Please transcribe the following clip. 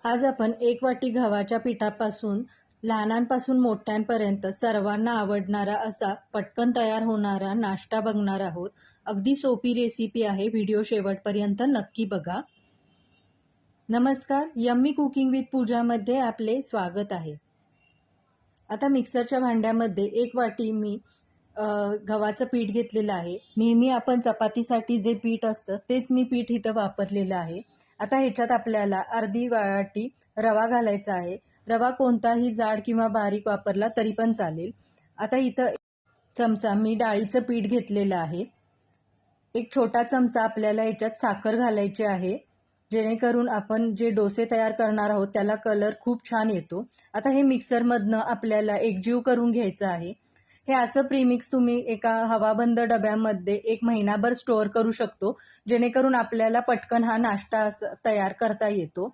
आज आपण एक वाटी गव्हाच्या पिठापासून लहानांपासून मोठ्यांपर्यंत सर्वांना आवडणारा असा पटकन तयार होणारा नाश्ता बघणार आहोत। अगदी सोपी रेसिपी आहे, व्हिडिओ शेवटपर्यंत नक्की बघा। नमस्कार, यम्मी कुकिंग विथ पूजामध्ये आपले स्वागत आहे। आता मिक्सरच्या भांड्यामध्ये एक वाटी मी गव्हाचं पीठ घेतलेलं आहे। नेहमी आपण चपातीसाठी जे पीठ असतं तेच मी पीठ इथं वापरलेलं आहे। आता ह्याच्यात आपल्याला अर्धी वाटी रवा घालायचा आहे। रवा कोणताही जाड किंवा बारीक वापरला तरी पण चालेल। आता इथं चमचा मी डाळीचं पीठ घेतलेलं आहे। एक छोटा चमचा आपल्याला याच्यात साखर घालायची आहे, जेणेकरून आपण जे डोसे तयार करणार आहोत त्याला कलर खूप छान येतो। आता हे मिक्सरमधनं आपल्याला एकजीव करून घ्यायचं आहे। हे असं प्रीमिक्स तुम्ही एका हवाबंद डब्यामध्ये 1 महिनाभर स्टोअर करू शकतो, जेणेकरून आपल्याला पटकन हा नाश्ता तयार करता येतो।